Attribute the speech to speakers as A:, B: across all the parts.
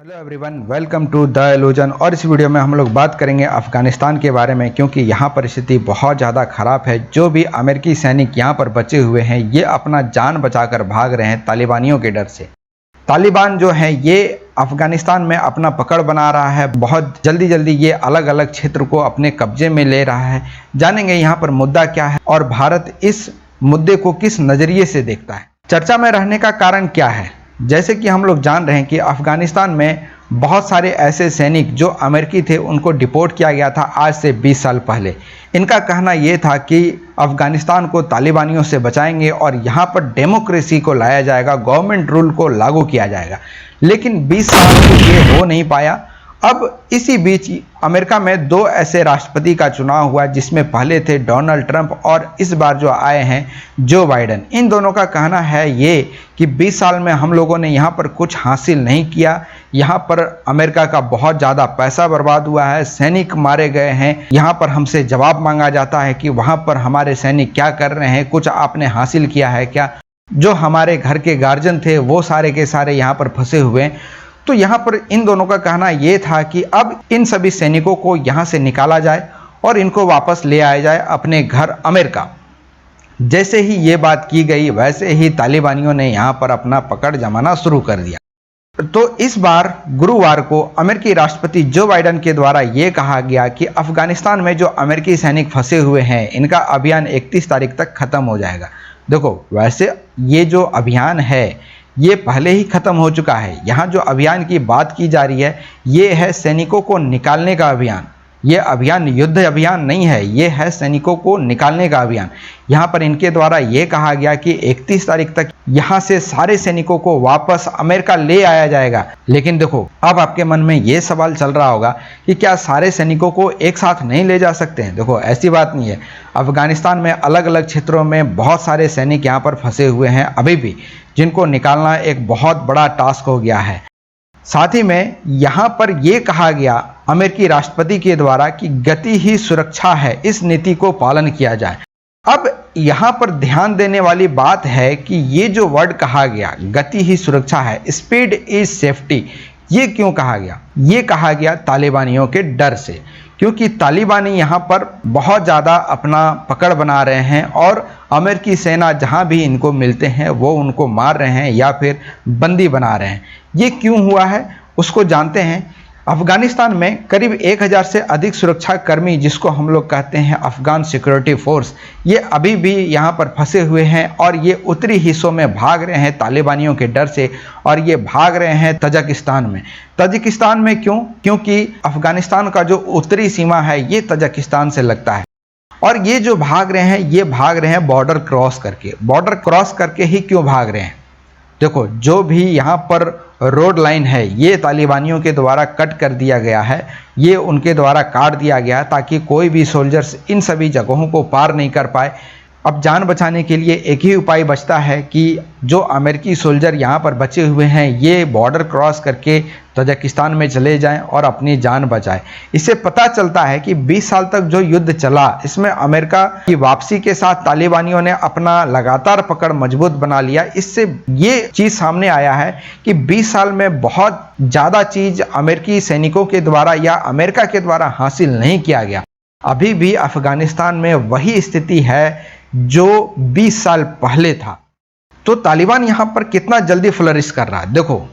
A: Hello everyone, welcome to the illusion. और इस video में हम लोग बात करेंगे अफ़गानिस्तान के बारे में, क्योंकि यहाँ परिस्थिति बहुत ज़्यादा ख़राब है। जो भी अमेरिकी सैनिक यहाँ पर बचे हुए हैं ये अपना जान बचाकर भाग रहे हैं तालिबानियों के डर से। तालिबान जो है ये अफ़गानिस्तान में अपना पकड़ बना रहा है। बहुत जल्दी जल्दी ये अलग अलग क्षेत्र को अपने कब्जे में ले रहा है। जानेंगे यहाँ पर मुद्दा क्या है और भारत इस मुद्दे को किस नज़रिए से देखता है। चर्चा में रहने का कारण क्या है? जैसे कि हम लोग जान रहे हैं कि अफ़गानिस्तान में बहुत सारे ऐसे सैनिक जो अमेरिकी थे उनको डिपोर्ट किया गया था आज से 20 साल पहले। इनका कहना ये था कि अफ़गानिस्तान को तालिबानियों से बचाएंगे और यहाँ पर डेमोक्रेसी को लाया जाएगा, गवर्नमेंट रूल को लागू किया जाएगा। लेकिन 20 साल में ये हो नहीं पाया। अब इसी बीच अमेरिका में दो ऐसे राष्ट्रपति का चुनाव हुआ, जिसमें पहले थे डोनाल्ड ट्रंप और इस बार जो आए हैं जो बाइडेन। इन दोनों का कहना है ये कि 20 साल में हम लोगों ने यहाँ पर कुछ हासिल नहीं किया। यहाँ पर अमेरिका का बहुत ज़्यादा पैसा बर्बाद हुआ है, सैनिक मारे गए हैं। यहाँ पर हमसे जवाब मांगा जाता है कि वहाँ पर हमारे सैनिक क्या कर रहे हैं, कुछ आपने हासिल किया है क्या? जो हमारे घर के गार्जियन थे वो सारे के सारे यहाँ पर फंसे हुए हैं। तो यहाँ पर इन दोनों का कहना ये था कि अब इन सभी सैनिकों को यहाँ से निकाला जाए और इनको वापस ले आया जाए अपने घर अमेरिका। जैसे ही ये बात की गई वैसे ही तालिबानियों ने यहाँ पर अपना पकड़ जमाना शुरू कर दिया। तो इस बार गुरुवार को अमेरिकी राष्ट्रपति जो बाइडेन के द्वारा ये कहा गया कि अफ़गानिस्तान में जो अमेरिकी सैनिक फंसे हुए हैं इनका अभियान 31 तारीख तक ख़त्म हो जाएगा। देखो, वैसे ये जो अभियान है ये पहले ही ख़त्म हो चुका है। यहाँ जो अभियान की बात की जा रही है ये है सैनिकों को निकालने का अभियान। ये अभियान युद्ध अभियान नहीं है, ये है सैनिकों को निकालने का अभियान। यहाँ पर इनके द्वारा ये कहा गया कि 31 तारीख तक यहाँ से सारे सैनिकों को वापस अमेरिका ले आया जाएगा। लेकिन देखो, अब आपके मन में ये सवाल चल रहा होगा कि क्या सारे सैनिकों को एक साथ नहीं ले जा सकते हैं? देखो, ऐसी बात नहीं है। अफ़गानिस्तान में अलग अलग क्षेत्रों में बहुत सारे सैनिक यहाँ पर फंसे हुए हैं अभी भी, जिनको निकालना एक बहुत बड़ा टास्क हो गया है। साथ ही में यहाँ पर यह कहा गया अमेरिकी राष्ट्रपति के द्वारा कि गति ही सुरक्षा है, इस नीति को पालन किया जाए। अब यहाँ पर ध्यान देने वाली बात है कि ये जो वर्ड कहा गया गति ही सुरक्षा है, स्पीड इज सेफ्टी, ये क्यों कहा गया? ये कहा गया तालिबानियों के डर से, क्योंकि तालिबानी यहाँ पर बहुत ज़्यादा अपना पकड़ बना रहे हैं और अमेरिकी सेना जहाँ भी इनको मिलते हैं वो उनको मार रहे हैं या फिर बंदी बना रहे हैं। ये क्यों हुआ है उसको जानते हैं। अफ़गानिस्तान में करीब 1000 से अधिक सुरक्षा कर्मी, जिसको हम लोग कहते हैं अफ़गान सिक्योरिटी फोर्स, ये अभी भी यहाँ पर फंसे हुए हैं और ये उत्तरी हिस्सों में भाग रहे हैं तालिबानियों के डर से। और ये भाग रहे हैं तजाकिस्तान में। तजाकिस्तान में क्यों? क्योंकि अफ़गानिस्तान का जो उत्तरी सीमा है ये तजाकिस्तान से लगता है। और ये जो भाग रहे हैं ये भाग रहे हैं बॉर्डर क्रॉस करके। बॉर्डर क्रॉस करके ही क्यों भाग रहे हैं? देखो, जो भी यहाँ पर रोड लाइन है ये तालिबानियों के द्वारा कट कर दिया गया है, ये उनके द्वारा काट दिया गया ताकि कोई भी सोल्जर्स इन सभी जगहों को पार नहीं कर पाए। अब जान बचाने के लिए एक ही उपाय बचता है कि जो अमेरिकी सोल्जर यहाँ पर बचे हुए हैं ये बॉर्डर क्रॉस करके तजाकिस्तान में चले जाएं और अपनी जान बचाएं। इससे पता चलता है कि 20 साल तक जो युद्ध चला इसमें अमेरिका की वापसी के साथ तालिबानियों ने अपना लगातार पकड़ मजबूत बना लिया। इससे ये चीज़ सामने आया है कि 20 साल में बहुत ज़्यादा चीज़ अमेरिकी सैनिकों के द्वारा या अमेरिका के द्वारा हासिल नहीं किया गया। अभी भी अफ़गानिस्तान में वही स्थिति है जो 20 साल पहले था। तो तालिबान यहाँ पर कितना जल्दी फ्लरिश कर रहा है, देखो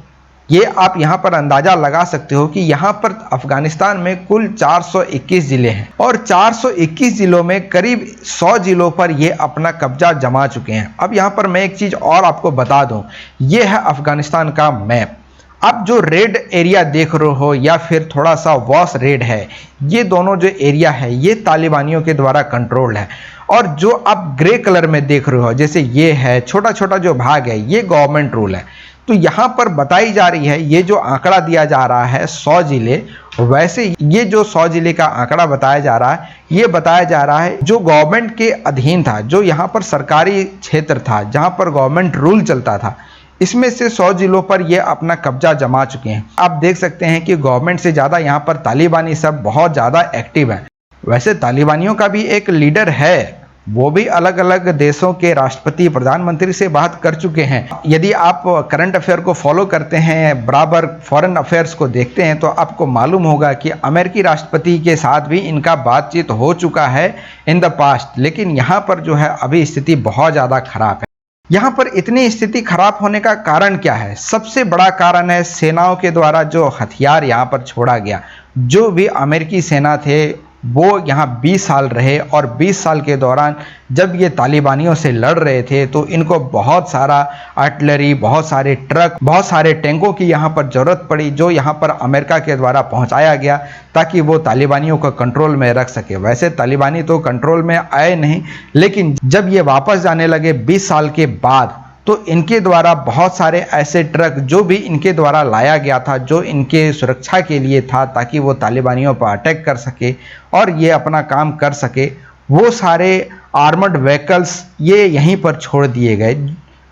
A: ये आप यहाँ पर अंदाजा लगा सकते हो कि यहाँ पर अफ़गानिस्तान में कुल 421 ज़िले हैं और 421 ज़िलों में करीब 100 ज़िलों पर ये अपना कब्जा जमा चुके हैं। अब यहाँ पर मैं एक चीज़ और आपको बता दूँ, ये है अफ़गानिस्तान का मैप। आप जो रेड एरिया देख रहे हो या फिर थोड़ा सा वॉश रेड है, ये दोनों जो एरिया है ये तालिबानियों के द्वारा कंट्रोल्ड है। और जो आप ग्रे कलर में देख रहे हो जैसे ये है छोटा छोटा जो भाग है ये गवर्नमेंट रूल है। तो यहाँ पर बताई जा रही है, ये जो आंकड़ा दिया जा रहा है 100 ज़िले, वैसे ये जो 100 ज़िले का आंकड़ा बताया जा रहा है ये बताया जा रहा है जो गवर्नमेंट के अधीन था, जो यहाँ पर सरकारी क्षेत्र था जहाँ पर गवर्नमेंट रूल चलता था, इसमें से 100 ज़िलों पर ये अपना कब्जा जमा चुके हैं। आप देख सकते हैं कि गवर्नमेंट से ज़्यादा यहाँ पर तालिबानी सब बहुत ज़्यादा एक्टिव हैं। वैसे तालिबानियों का भी एक लीडर है, वो भी अलग अलग देशों के राष्ट्रपति प्रधानमंत्री से बात कर चुके हैं। यदि आप करंट अफेयर को फॉलो करते हैं, बराबर फॉरेन अफेयर्स को देखते हैं, तो आपको मालूम होगा कि अमेरिकी राष्ट्रपति के साथ भी इनका बातचीत हो चुका है इन द पास्ट। लेकिन यहाँ पर जो है अभी स्थिति बहुत ज़्यादा खराब है। यहाँ पर इतनी स्थिति खराब होने का कारण क्या है? सबसे बड़ा कारण है सेनाओं के द्वारा जो हथियार यहाँ पर छोड़ा गया। जो भी अमेरिकी सेना थे वो यहाँ 20 साल रहे और 20 साल के दौरान जब ये तालिबानियों से लड़ रहे थे तो इनको बहुत सारा आर्टिलरी, बहुत सारे ट्रक, बहुत सारे टैंकों की यहाँ पर ज़रूरत पड़ी, जो यहाँ पर अमेरिका के द्वारा पहुँचाया गया ताकि वो तालिबानियों को कंट्रोल में रख सके। वैसे तालिबानी तो कंट्रोल में आए नहीं, लेकिन जब ये वापस जाने लगे 20 साल के बाद, तो इनके द्वारा बहुत सारे ऐसे ट्रक जो भी इनके द्वारा लाया गया था, जो इनके सुरक्षा के लिए था ताकि वो तालिबानियों पर अटैक कर सके और ये अपना काम कर सके, वो सारे आर्मर्ड व्हीकल्स ये यहीं पर छोड़ दिए गए।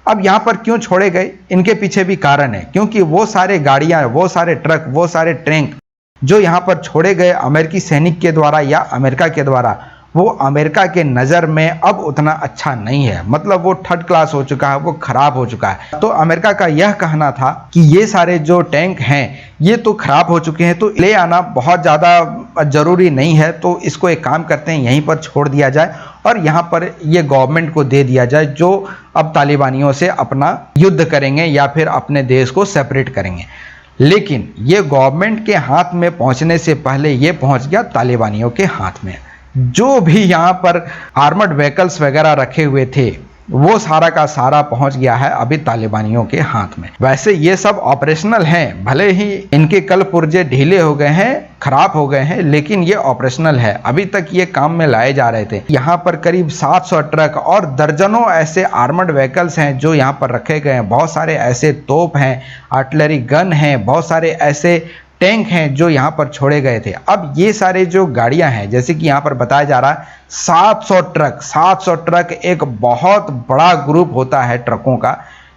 A: अब यहाँ पर क्यों छोड़े गए, इनके पीछे भी कारण है, क्योंकि वो सारे गाड़ियाँ, वो सारे ट्रक, वो सारे टैंक जो यहाँ पर छोड़े गए अमेरिकी सैनिक के द्वारा या अमेरिका के द्वारा, वो अमेरिका के नज़र में अब उतना अच्छा नहीं है। मतलब वो थर्ड क्लास हो चुका है, वो खराब हो चुका है। तो अमेरिका का यह कहना था कि ये सारे जो टैंक हैं ये तो खराब हो चुके हैं, तो ले आना बहुत ज़्यादा ज़रूरी नहीं है, तो इसको एक काम करते हैं यहीं पर छोड़ दिया जाए और यहाँ पर ये गवर्नमेंट को दे दिया जाए, जो अब तालिबानियों से अपना युद्ध करेंगे या फिर अपने देश को सेपरेट करेंगे। लेकिन ये गवर्नमेंट के हाथ में पहुँचने से पहले ये पहुँच गया तालिबानियों के हाथ में। जो भी यहाँ पर आर्मर्ड व्हीकल्स वगैरह रखे हुए थे वो सारा का सारा पहुंच गया है अभी तालिबानियों के हाथ में। वैसे ये सब ऑपरेशनल हैं, भले ही इनके कल पुर्जे ढीले हो गए हैं, खराब हो गए हैं, लेकिन ये ऑपरेशनल है। अभी तक ये काम में लाए जा रहे थे। यहाँ पर करीब 700 ट्रक और दर्जनों ऐसे आर्मर्ड व्हीकल्स हैं जो यहाँ पर रखे गए हैं। बहुत सारे ऐसे तोप हैं, आर्टिलरी गन हैं, बहुत सारे ऐसे टैंक हैं जो यहाँ पर छोड़े गए थे। अब ये सारे जो गाड़ियाँ हैं, जैसे कि यहाँ पर बताया जा रहा है 700 ट्रक एक बहुत बड़ा ग्रुप होता है ट्रकों का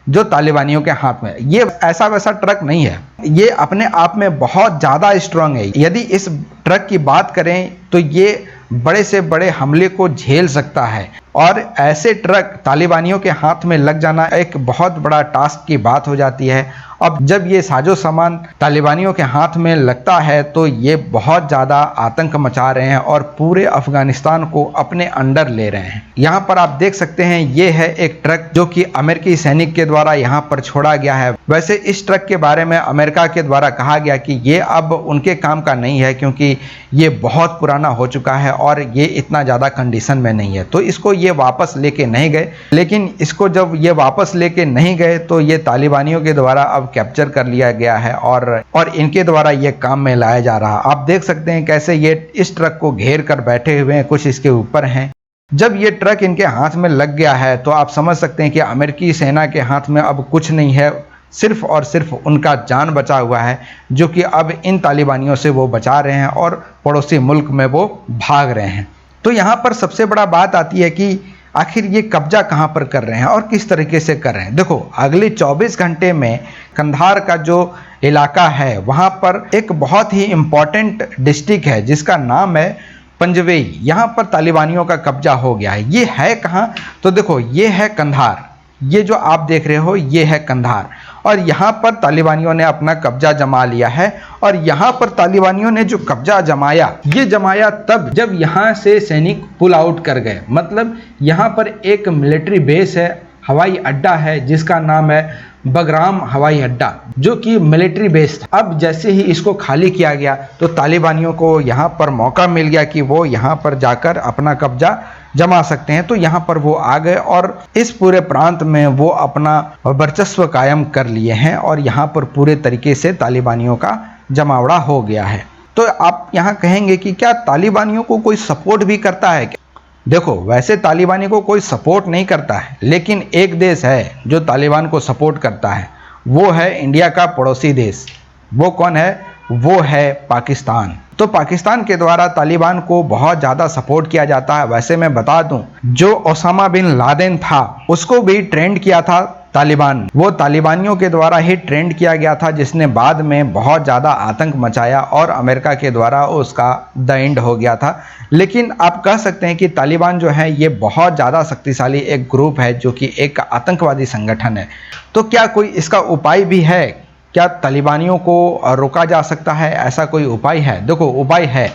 A: जो तालिबानियों के हाथ में। ये ऐसा वैसा ट्रक नहीं है, ये अपने आप में बहुत ज़्यादा स्ट्रांग है। यदि इस ट्रक की बात करें तो ये बड़े से बड़े हमले को झेल सकता है और ऐसे ट्रक तालिबानियों के हाथ में लग जाना एक बहुत बड़ा टास्क की बात हो जाती है। अब जब ये साजो सामान तालिबानियों के हाथ में लगता है तो ये बहुत ज़्यादा आतंक मचा रहे हैं और पूरे अफगानिस्तान को अपने अंडर ले रहे हैं। यहाँ पर आप देख सकते हैं ये है एक ट्रक जो कि अमेरिकी सैनिक के द्वारा यहाँ पर छोड़ा गया है। वैसे इस ट्रक के बारे में अमेरिका के द्वारा कहा गया कि ये अब उनके काम का नहीं है, क्योंकि ये बहुत पुराना हो चुका है और ये इतना ज़्यादा कंडीशन में नहीं है, तो इसको ये वापस लेके नहीं गए। लेकिन इसको जब ये वापस लेके नहीं गए तो ये तालिबानियों के द्वारा अब कैप्चर कर लिया गया है और इनके द्वारा ये काम में लाया जा रहा है। आप देख सकते हैं कैसे ये इस ट्रक को घेर कर बैठे हुए हैं, कुछ इसके ऊपर हैं। जब ये ट्रक इनके हाथ में लग गया है तो आप समझ सकते हैं कि अमेरिकी सेना के हाथ में अब कुछ नहीं है, सिर्फ और सिर्फ उनका जान बचा हुआ है, जो कि अब इन तालिबानियों से वो बचा रहे हैं और पड़ोसी मुल्क में वो भाग रहे हैं। तो यहाँ पर सबसे बड़ा बात आती है कि आखिर ये कब्जा कहाँ पर कर रहे हैं और किस तरीके से कर रहे हैं। देखो, अगले 24 घंटे में कंधार का जो इलाका है वहाँ पर एक बहुत ही इम्पॉर्टेंट डिस्ट्रिक्ट है जिसका नाम है पंजवेई। यहाँ पर तालिबानियों का कब्जा हो गया है। ये है कहाँ? तो देखो, ये है कंधार। ये जो आप देख रहे हो ये है कंधार और यहाँ पर तालिबानियों ने अपना कब्जा जमा लिया है। और यहाँ पर तालिबानियों ने जो कब्जा जमाया, ये जमाया तब जब यहाँ से सैनिक पुल आउट कर गए। मतलब यहाँ पर एक मिलिट्री बेस है, हवाई अड्डा है जिसका नाम है बगराम हवाई अड्डा, जो कि मिलिट्री बेस था। अब जैसे ही इसको खाली किया गया तो तालिबानियों को यहाँ पर मौका मिल गया कि वो यहाँ पर जाकर अपना कब्जा जमा सकते हैं। तो यहाँ पर वो आ गए और इस पूरे प्रांत में वो अपना वर्चस्व कायम कर लिए हैं और यहाँ पर पूरे तरीके से तालिबानियों का जमावड़ा हो गया है। तो आप यहाँ कहेंगे कि क्या तालिबानियों को कोई सपोर्ट भी करता है क्या? देखो, वैसे तालिबानी को कोई सपोर्ट नहीं करता है, लेकिन एक देश है जो तालिबान को सपोर्ट करता है, वो है इंडिया का पड़ोसी देश। वो कौन है? वो है पाकिस्तान। तो पाकिस्तान के द्वारा तालिबान को बहुत ज़्यादा सपोर्ट किया जाता है। वैसे मैं बता दूं, जो ओसामा बिन लादेन था उसको भी ट्रेंड किया था तालिबान, वो तालिबानियों के द्वारा ही ट्रेंड किया गया था, जिसने बाद में बहुत ज़्यादा आतंक मचाया और अमेरिका के द्वारा उसका द एंड हो गया था। लेकिन आप कह सकते हैं कि तालिबान जो है ये बहुत ज़्यादा शक्तिशाली एक ग्रुप है, जो कि एक आतंकवादी संगठन है। तो क्या कोई इसका उपाय भी है? क्या तालिबानियों को रोका जा सकता है? ऐसा कोई उपाय है? देखो उपाय है,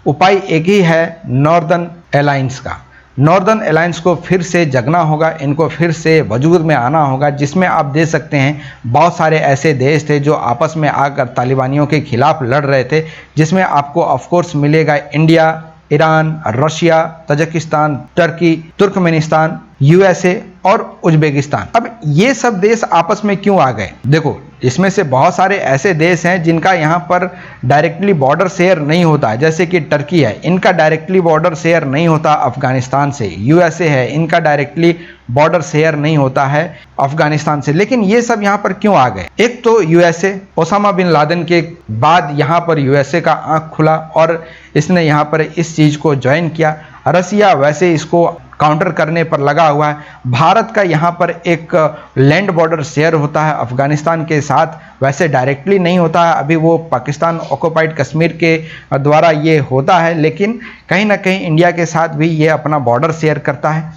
A: उपाय एक ही है, नॉर्दर्न अलायंस का। नॉर्दर्न अलायंस को फिर से जगना होगा, इनको फिर से वजूद में आना होगा, जिसमें आप देख सकते हैं बहुत सारे ऐसे देश थे जो आपस में आकर तालिबानियों के खिलाफ लड़ रहे थे, जिसमें आपको ऑफकोर्स मिलेगा India, Iran, Russia, Tajikistan, Turkey, Turkmenistan, USA और उज्बेकिस्तान। अब ये सब देश आपस में क्यों आ गए? देखो इसमें से बहुत सारे ऐसे देश हैं जिनका यहाँ पर डायरेक्टली बॉर्डर शेयर नहीं होता है, जैसे कि टर्की है, इनका डायरेक्टली बॉर्डर शेयर नहीं होता अफगानिस्तान से। यूएसए है, इनका डायरेक्टली बॉर्डर शेयर नहीं होता है अफगानिस्तान से। लेकिन ये सब यहाँ पर क्यों आ गए? एक तो यूएसए, ओसामा बिन लादेन के बाद यहाँ पर यूएसए का आंख खुला और इसने यहाँ पर इस चीज़ को ज्वाइन किया। रसिया वैसे इसको काउंटर करने पर लगा हुआ है। भारत का यहाँ पर एक लैंड बॉर्डर शेयर होता है अफगानिस्तान के साथ, वैसे डायरेक्टली नहीं होता है, अभी वो पाकिस्तान ऑक्युपाइड कश्मीर के द्वारा ये होता है, लेकिन कहीं ना कहीं इंडिया के साथ भी ये अपना बॉर्डर शेयर करता है।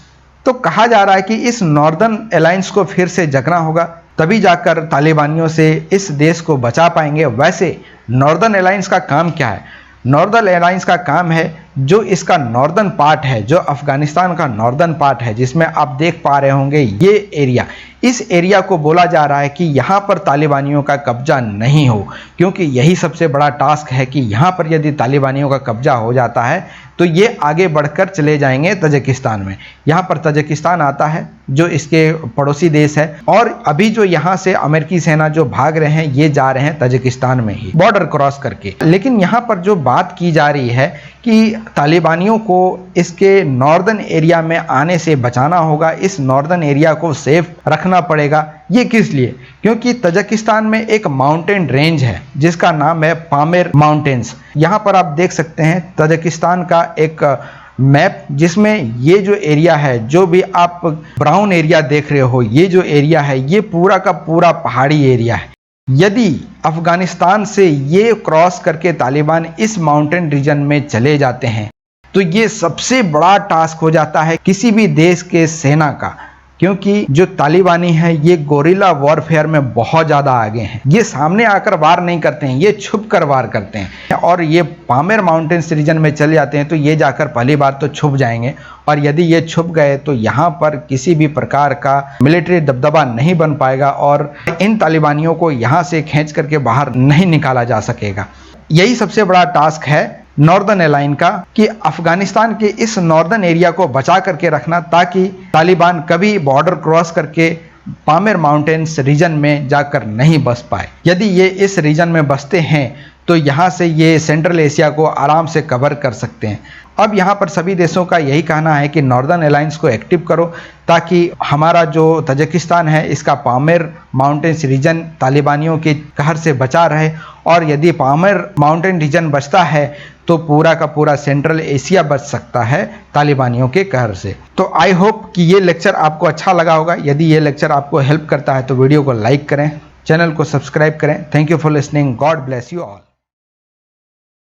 A: तो कहा जा रहा है कि इस नॉर्दर्न अलायंस को फिर से जगना होगा, तभी जाकर तालिबानियों से इस देश को बचा पाएंगे। वैसे नॉर्दर्न अलायंस का काम क्या है? नॉर्दर्न अलायंस का काम है जो इसका नॉर्दर्न पार्ट है, जो अफगानिस्तान का नॉर्दर्न पार्ट है, जिसमें आप देख पा रहे होंगे ये एरिया, इस एरिया को बोला जा रहा है कि यहाँ पर तालिबानियों का कब्जा नहीं हो, क्योंकि यही सबसे बड़ा टास्क है कि यहाँ पर यदि तालिबानियों का कब्जा हो जाता है तो ये आगे बढ़कर चले जाएंगे तजाकिस्तान में। यहाँ पर तजाकिस्तान आता है जो इसके पड़ोसी देश है, और अभी जो यहाँ से अमेरिकी सेना जो भाग रहे हैं ये जा रहे हैं तजाकिस्तान में ही बॉर्डर क्रॉस करके। लेकिन यहाँ पर जो बात की जा रही है कि तालिबानियों को इसके नॉर्दर्न एरिया में आने से बचाना होगा, इस नॉर्दर्न एरिया को सेफ रखना पड़ेगा। ये किस लिए? क्योंकि तजाकिस्तान में एक माउंटेन रेंज है जिसका नाम है पामेर माउंटेन्स। यहाँ पर आप देख सकते हैं तजाकिस्तान का एक मैप, जिसमें ये जो एरिया है, जो भी आप ब्राउन एरिया देख रहे हो, ये जो एरिया है ये पूरा का पूरा पहाड़ी एरिया है। यदि अफगानिस्तान से ये क्रॉस करके तालिबान इस माउंटेन रीजन में चले जाते हैं तो ये सबसे बड़ा टास्क हो जाता है किसी भी देश के सेना का, क्योंकि जो तालिबानी है ये गोरिल्ला वॉरफेयर में बहुत ज़्यादा आगे हैं। ये सामने आकर वार नहीं करते हैं, ये छुप कर वार करते हैं, और ये पामेर माउंटेन्स रीजन में चले जाते हैं तो ये जाकर पहली बार तो छुप जाएंगे, और यदि ये छुप गए तो यहाँ पर किसी भी प्रकार का मिलिट्री दबदबा नहीं बन पाएगा और इन तालिबानियों को यहाँ से खींच करके बाहर नहीं निकाला जा सकेगा। यही सबसे बड़ा टास्क है नॉर्दर्न अलायंस का, कि अफगानिस्तान के इस नॉर्दर्न एरिया को बचा करके रखना, ताकि तालिबान कभी बॉर्डर क्रॉस करके पामेर माउंटेन्स रीजन में जाकर नहीं बस पाए। यदि ये इस रीजन में बसते हैं तो यहाँ से ये सेंट्रल एशिया को आराम से कवर कर सकते हैं। अब यहाँ पर सभी देशों का यही कहना है कि नॉर्दर्न अलायंस को एक्टिव करो, ताकि हमारा जो तजाकिस्तान है इसका पामेर माउंटेन्स रीजन तालिबानियों के कहर से बचा रहे, और यदि पामेर माउंटेन रीजन बचता है तो पूरा का पूरा सेंट्रल एशिया बच सकता है तालिबानियों के कहर से। तो आई होप कि ये लेक्चर आपको अच्छा लगा होगा। यदि ये लेक्चर आपको हेल्प करता है तो वीडियो को लाइक करें, चैनल को सब्सक्राइब करें। Thank you for listening. God bless you all.